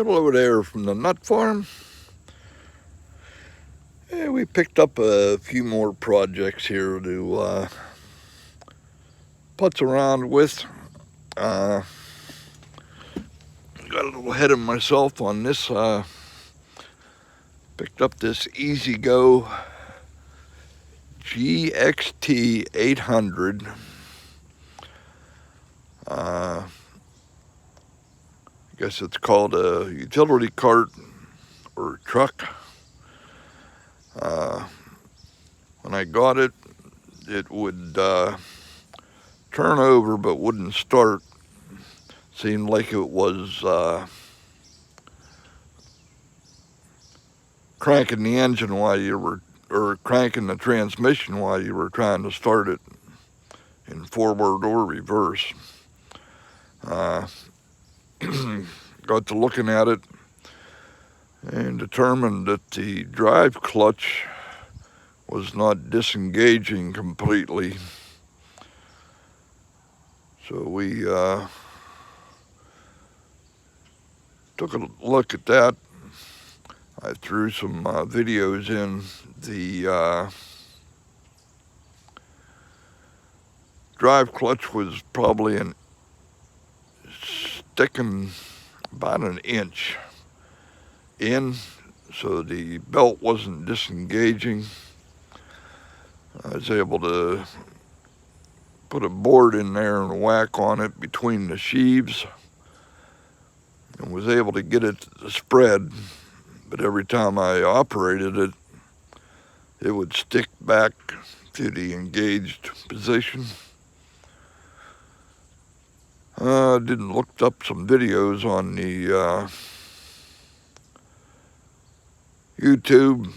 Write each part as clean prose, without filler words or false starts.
Hello there from the nut farm. We picked up a few more projects here to putz around with. Got a little ahead of myself on this. Picked up this EZGO GXT-800. I guess it's called a utility cart or truck. When I got it, it would turn over but wouldn't start. Seemed like it was cranking the engine while you were, or cranking the transmission while you were trying to start it in forward or reverse. Got to looking at it and determined that the drive clutch was not disengaging completely. So we took a look at that. I threw some videos in. The drive clutch was probably sticking about an inch in, so the belt wasn't disengaging. I was able to put a board in there and whack on it between the sheaves and was able to get it to spread, but every time I operated it, it would stick back to the engaged position. I didn't look up some videos on the YouTube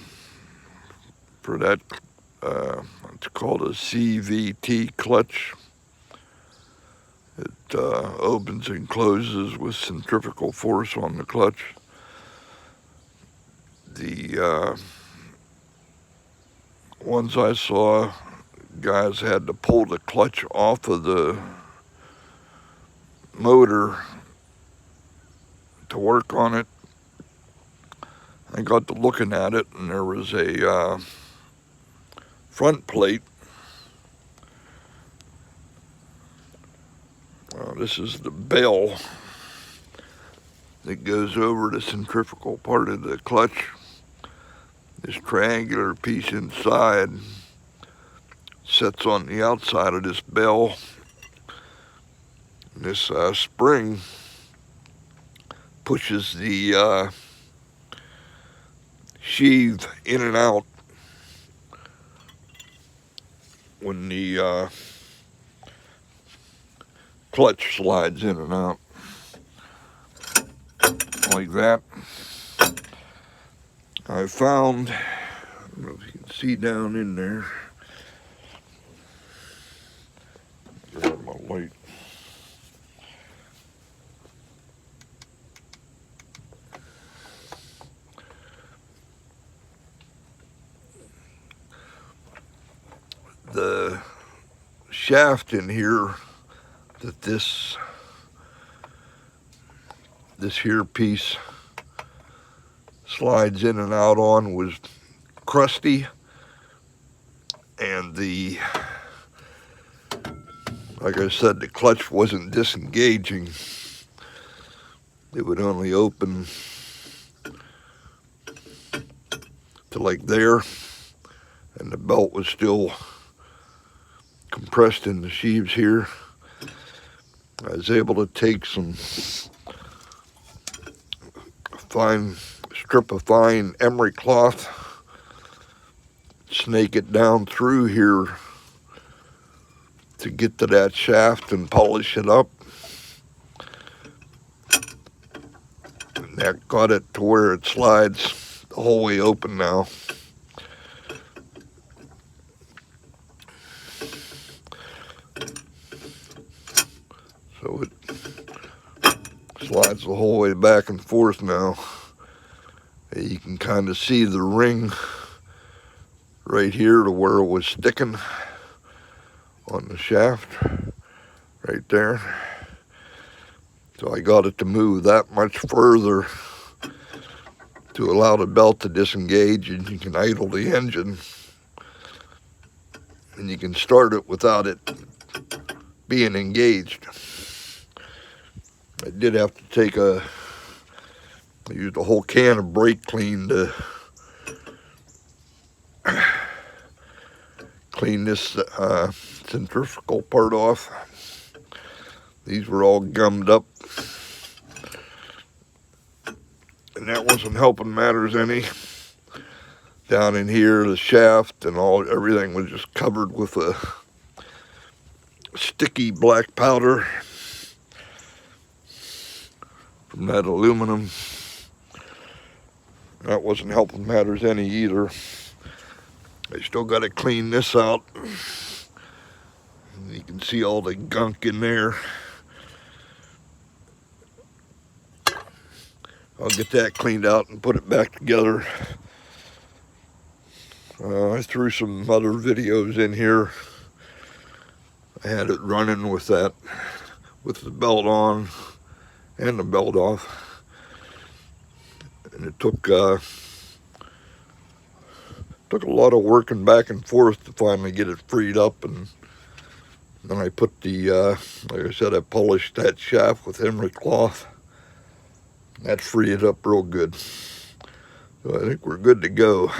for that. It's called a CVT clutch. It opens and closes with centrifugal force on the clutch. The ones I saw, guys had to pull the clutch off of the motor to work on it. I got to looking at it, and there was a front plate. This is the bell that goes over the centrifugal part of the clutch. This triangular piece inside sits on the outside of this bell. This spring pushes the sheave in and out when the clutch slides in and out like that. I found, I don't know if you can see down in there, grab my light. The shaft in here that this here piece slides in and out on was crusty, and like I said, the clutch wasn't disengaging. It would only open to like there, and the belt was still compressed in the sheaves here. I was able to take some strip of fine emery cloth, snake it down through here to get to that shaft and polish it up. And that got it to where it slides the whole way open now. So it slides the whole way back and forth now. You can kind of see the ring right here to where it was sticking on the shaft, right there. So I got it to move that much further to allow the belt to disengage, and you can idle the engine, and you can start it without it being engaged. I did have to take I used a whole can of brake clean to clean this centrifugal part off. These were all gummed up, and that wasn't helping matters any. Down in here, the shaft and everything was just covered with a sticky black powder from that aluminum. That wasn't helping matters any either. I still got to clean this out. You can see all the gunk in there. I'll get that cleaned out and put it back together. I threw some other videos in here. I had it running with the belt on and the belt off. And it took a lot of working back and forth to finally get it freed up. And then I put like I said, I polished that shaft with emerald cloth. That freed it up real good. So I think we're good to go.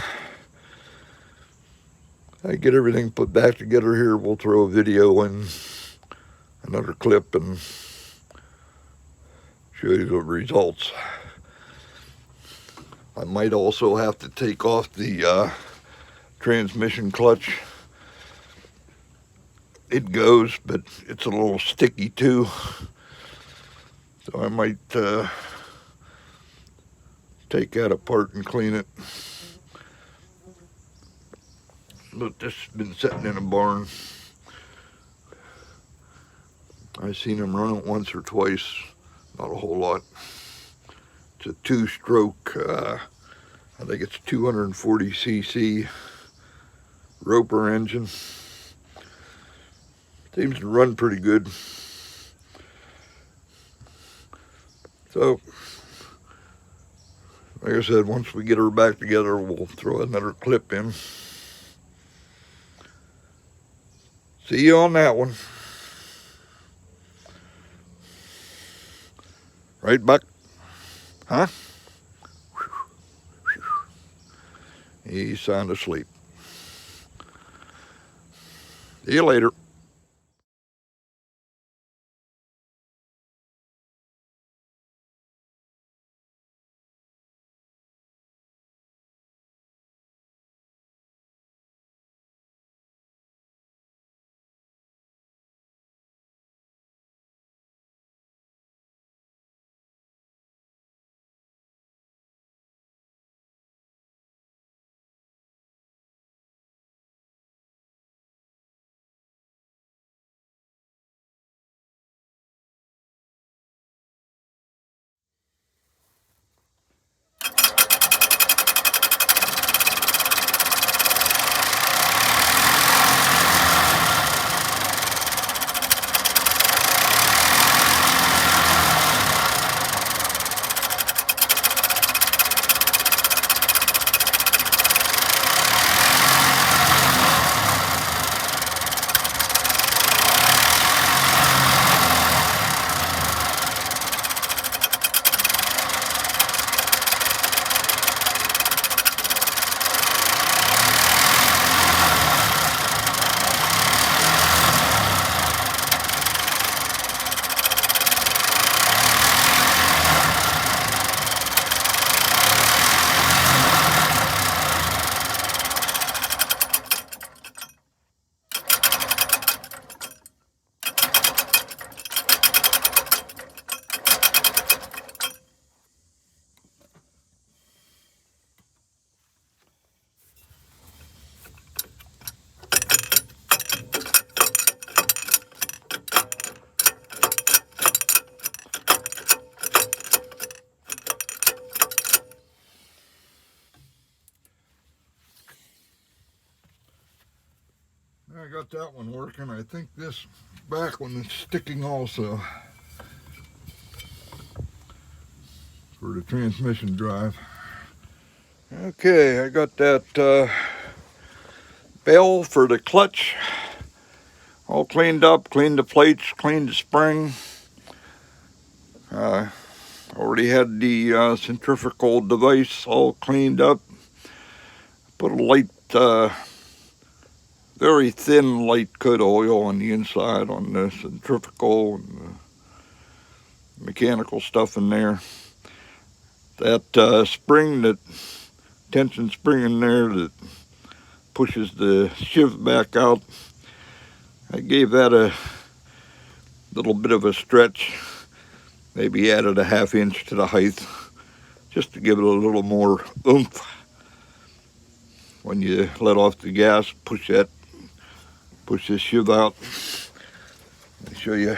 I get everything put back together here. We'll throw a video in, another clip, and show you the results. I might also have to take off the transmission clutch. It goes, but it's a little sticky too. So I might take that apart and clean it. But this has been sitting in a barn. I've seen them run it once or twice, not a whole lot. It's a 2-stroke, I think it's 240cc Roper engine. Seems to run pretty good. So, like I said, once we get her back together, we'll throw another clip in. See you on that one. Right, Buck? Huh? He's sound asleep. See you later. I got that one working. I think this back one is sticking also for the transmission drive. Okay, I got that bell for the clutch all cleaned up, cleaned the plates, cleaned the spring. Already had the centrifugal device all cleaned up. Put a light, very thin light coat oil on the inside on the centrifugal and the mechanical stuff in there. That spring, that tension spring in there that pushes the shiv back out, I gave that a little bit of a stretch. Maybe added a ½ inch to the height just to give it a little more oomph. When you let off the gas, push this shiv out. Let me show you.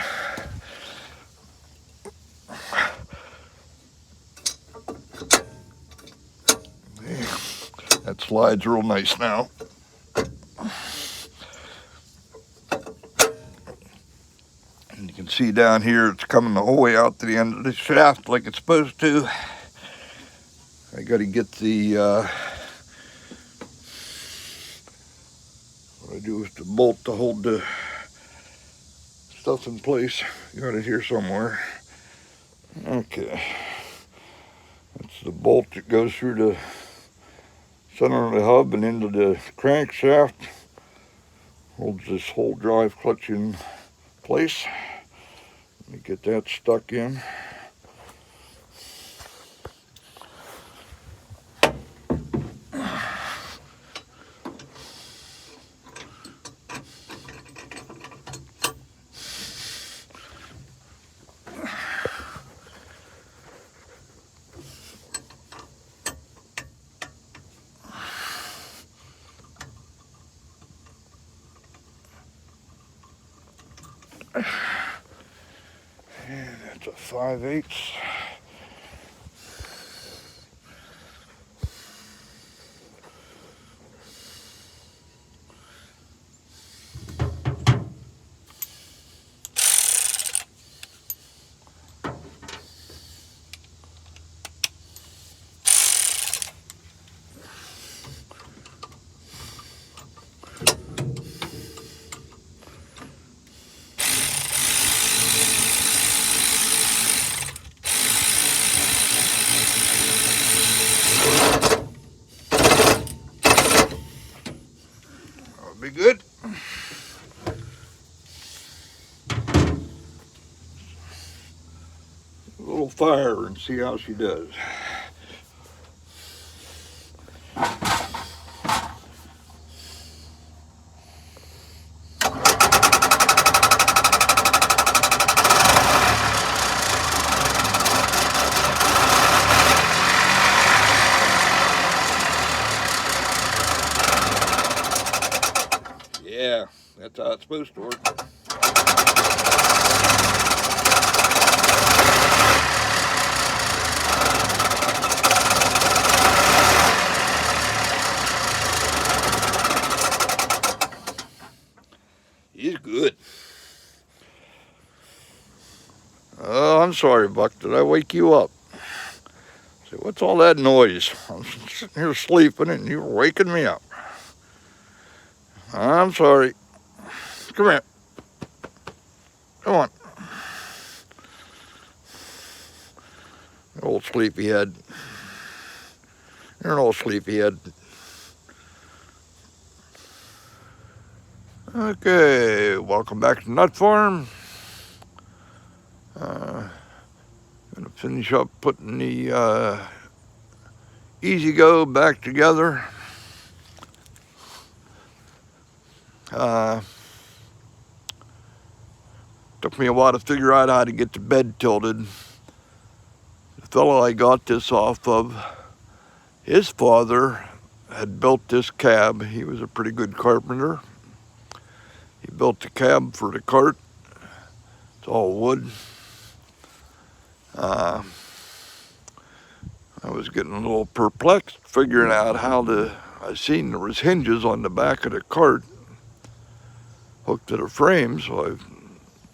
That slides real nice now. And you can see down here it's coming the whole way out to the end of the shaft like it's supposed to. I got to get the what I do is the bolt to hold the stuff in place. Got it here somewhere. Okay, that's the bolt that goes through the center of the hub and into the crankshaft. Holds this whole drive clutch in place. Let me get that stuck in. And that's a 5/8. Be good. A little fire and see how she does. Yeah, that's how it's supposed to work. He's good. Oh, I'm sorry, Buck. Did I wake you up? Say, what's all that noise? I'm sitting here sleeping and you were waking me up. I'm sorry. Come here. Come on. Old sleepyhead. You're an old sleepyhead. Okay, welcome back to Nut Farm. Gonna finish up putting the EZGO back together. Took me a while to figure out how to get the bed tilted. The fellow I got this off of, his father had built this cab. He was a pretty good carpenter. He built the cab for the cart. It's all wood. I was getting a little perplexed figuring out how to, I seen there was hinges on the back of the cart hooked to the frame, so I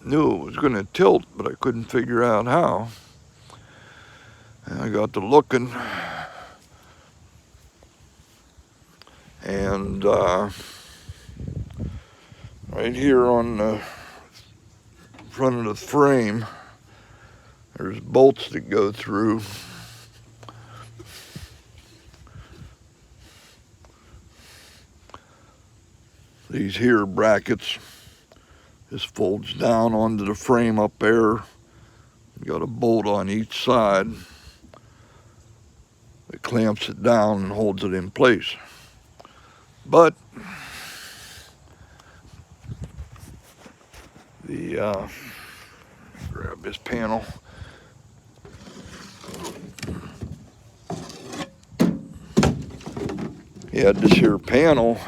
knew it was going to tilt, but I couldn't figure out how. And I got to looking. And right here on the front of the frame, there's bolts that go through. These here brackets. This folds down onto the frame up there. You got a bolt on each side that clamps it down and holds it in place. But the grab this panel. He had this here panel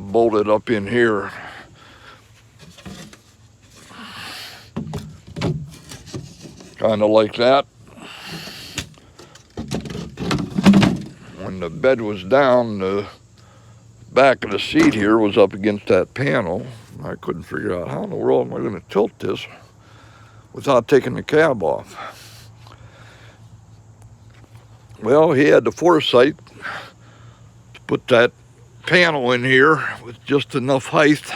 bolted up in here. Kind of like that. When the bed was down, the back of the seat here was up against that panel. I couldn't figure out how in the world am I going to tilt this without taking the cab off. Well, he had the foresight to put that panel in here with just enough height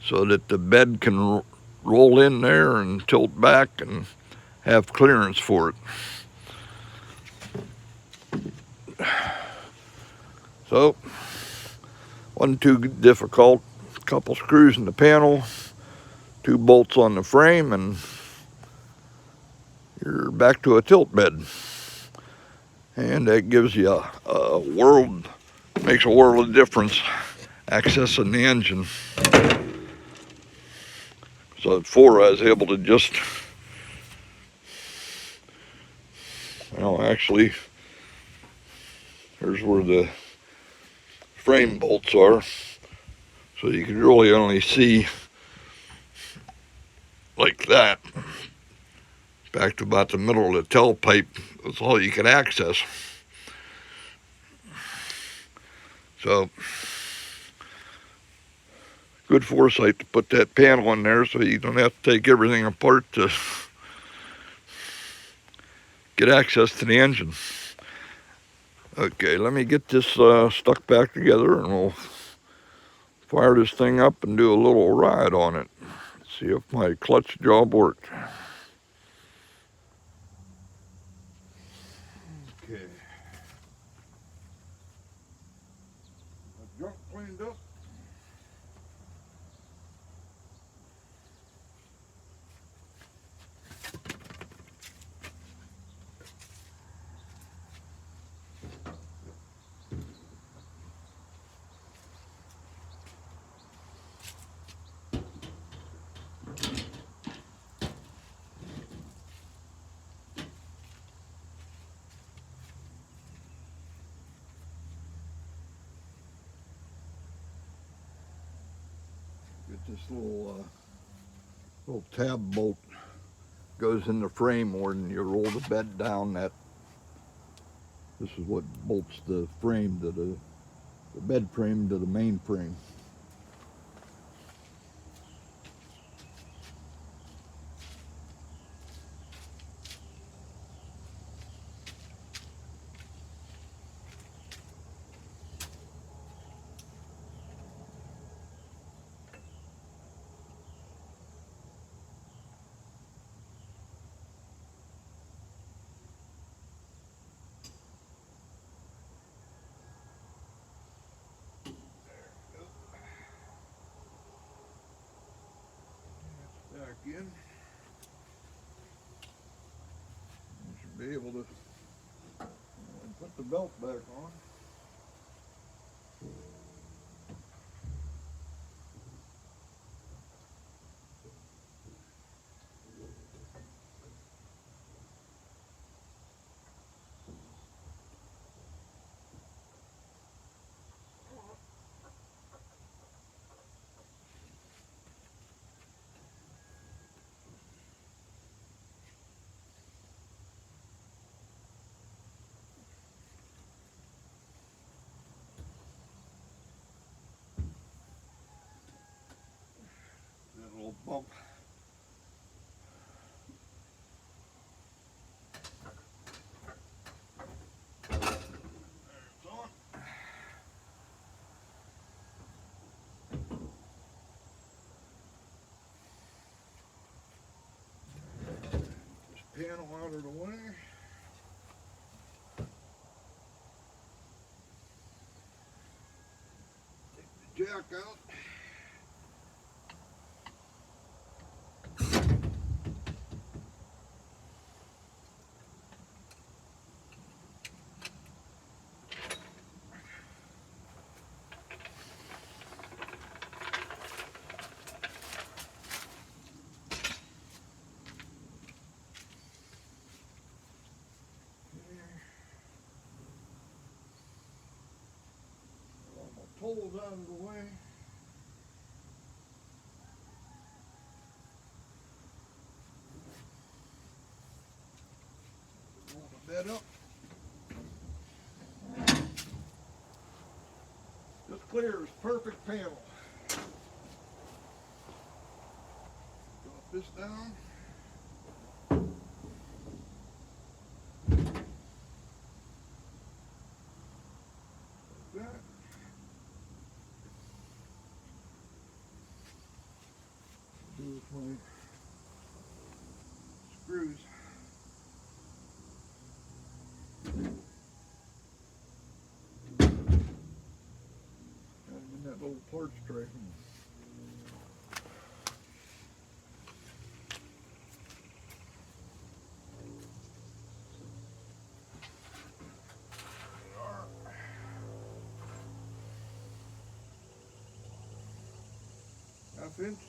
so that the bed can roll in there and tilt back and have clearance for it. So, wasn't too difficult. A couple screws in the panel, 2 bolts on the frame, and you're back to a tilt bed. And that gives you a world, makes a world of difference accessing the engine. So at 4 I was able to just, well, actually, here's where the frame bolts are. So you can really only see like that. Back to about the middle of the tailpipe, that's all you can access. So, good foresight to put that panel in there so you don't have to take everything apart to get access to the engine. Okay, let me get this stuck back together and we'll fire this thing up and do a little ride on it. See if my clutch job worked. Okay. Junk cleaned up. Get this little tab bolt goes in the frame when you roll the bed down. This is what bolts the frame to the bed frame to the main frame. Back in. You should be able to put the belt back on. panel out of the way. Take the jack out. Poles out of the way. Roll the bed up. This clears perfect panel. Drop this down. Like that. Do with my screws. Got them in that little parts tray. Half inch.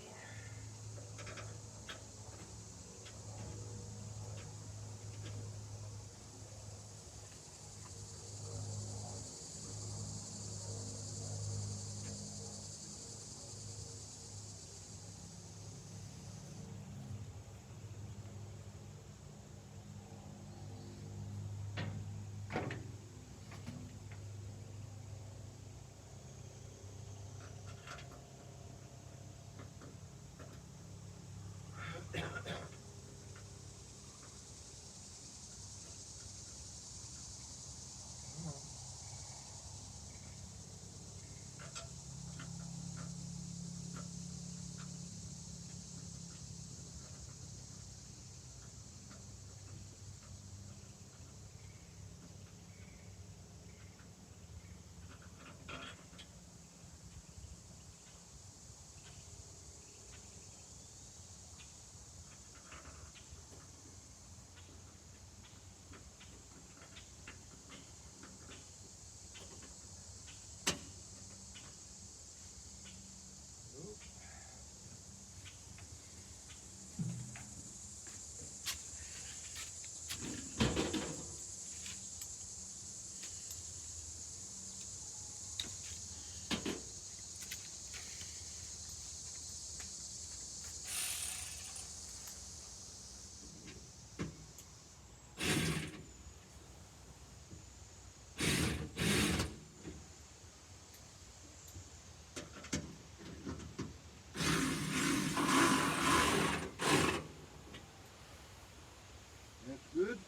Good.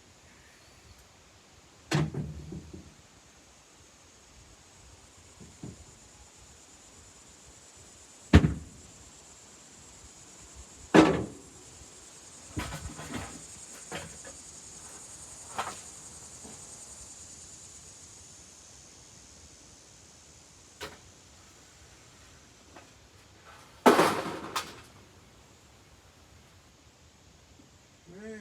Okay.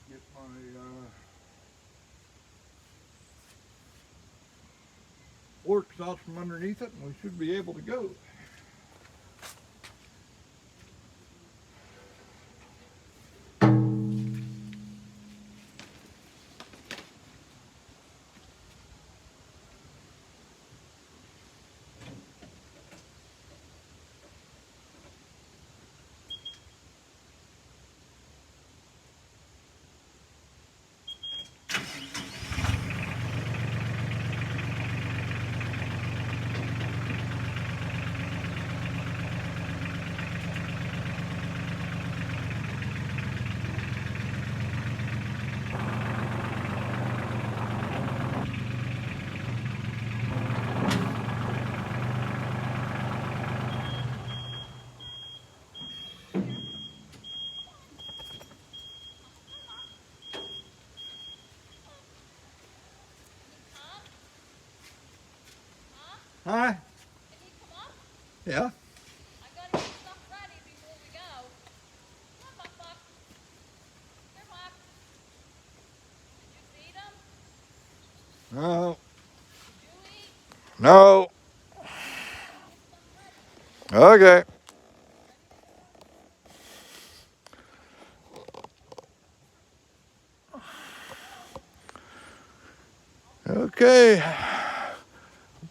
Get my forks out from underneath it, and we should be able to go. Hi. Can you come up? Yeah. I gotta get stuff ready before we go. Come on, Buck. Here, Buck. Did you feed him? No. Did you eat? No. I gotta get stuff ready. Okay. Ready to go? Okay.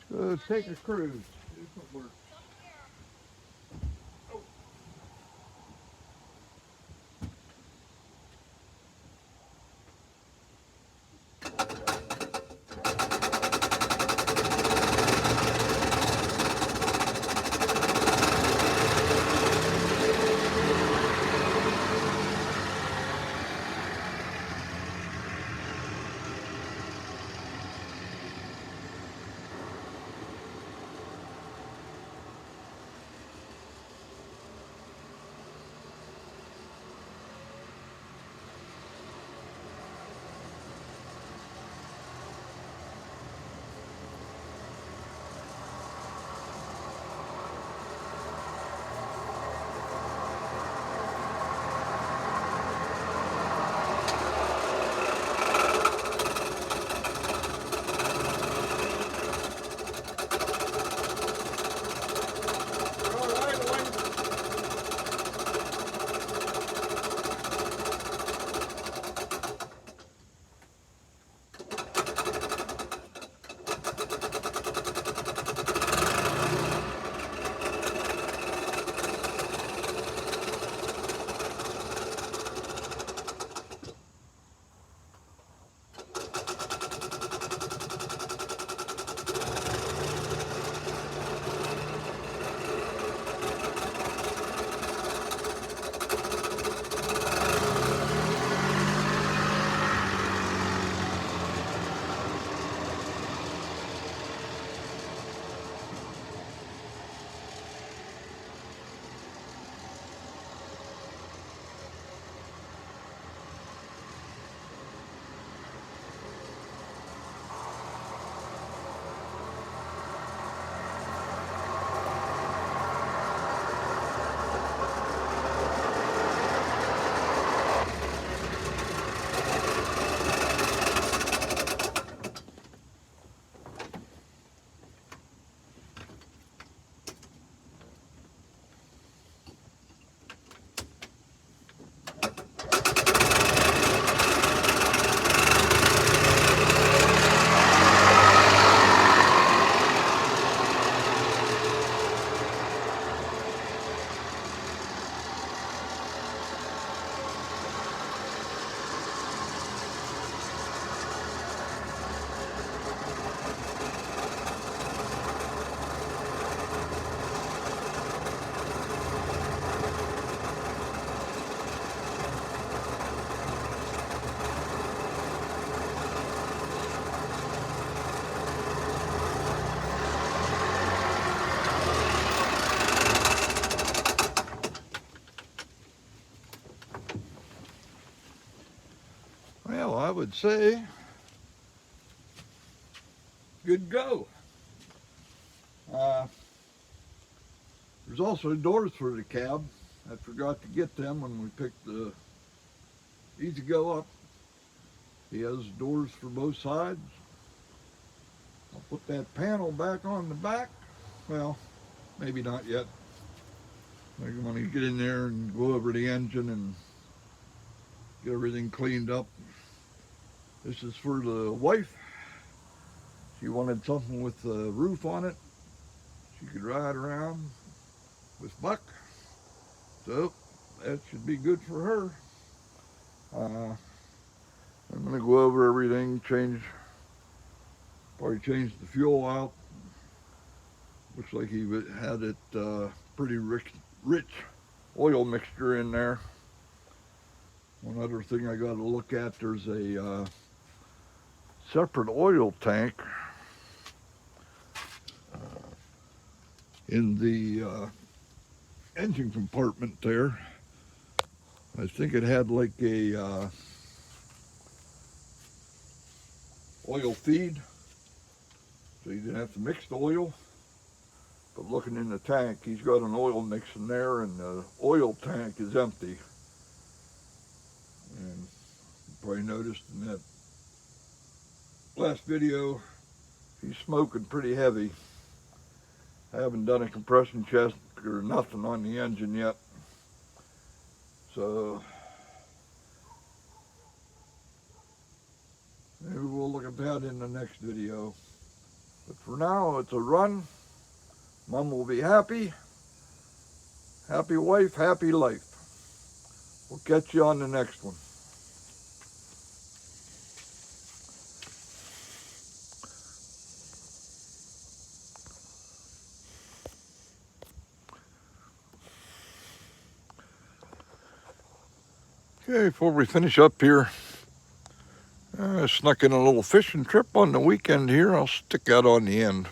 Let's Come on, take a Nate. cruise. It's up here. Well, I would say good go. Uh, there's also doors for the cab. I forgot to get them when we picked the EZGO up. He has doors for both sides. I'll put that panel back on the back. Well, maybe not yet. I want to get in there and go over the engine and get everything cleaned up. This is for the wife. She wanted something with a roof on it. She could ride around with Buck. So that should be good for her. I'm going to go over everything, probably change the fuel out. Looks like he had it pretty rich oil mixture in there. One other thing I got to look at, there's a separate oil tank in the engine compartment there. I think it had like a oil feed, so you didn't have to mix the oil. But looking in the tank, he's got an oil mix in there, and the oil tank is empty. And you probably noticed in that last video, he's smoking pretty heavy. I haven't done a compression check or nothing on the engine yet. So maybe we'll look at that in the next video. But for now, it's a run. Mom will be happy. Happy wife, happy life. We'll catch you on the next one. Okay, before we finish up here, I snuck in a little fishing trip on the weekend here. I'll stick that on the end.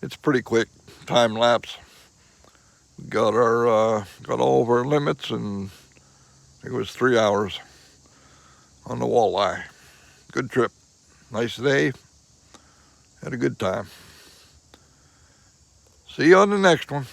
It's pretty quick, time lapse. We got all of our limits, and I think it was 3 hours on the walleye. Good trip, nice day, had a good time. See you on the next one.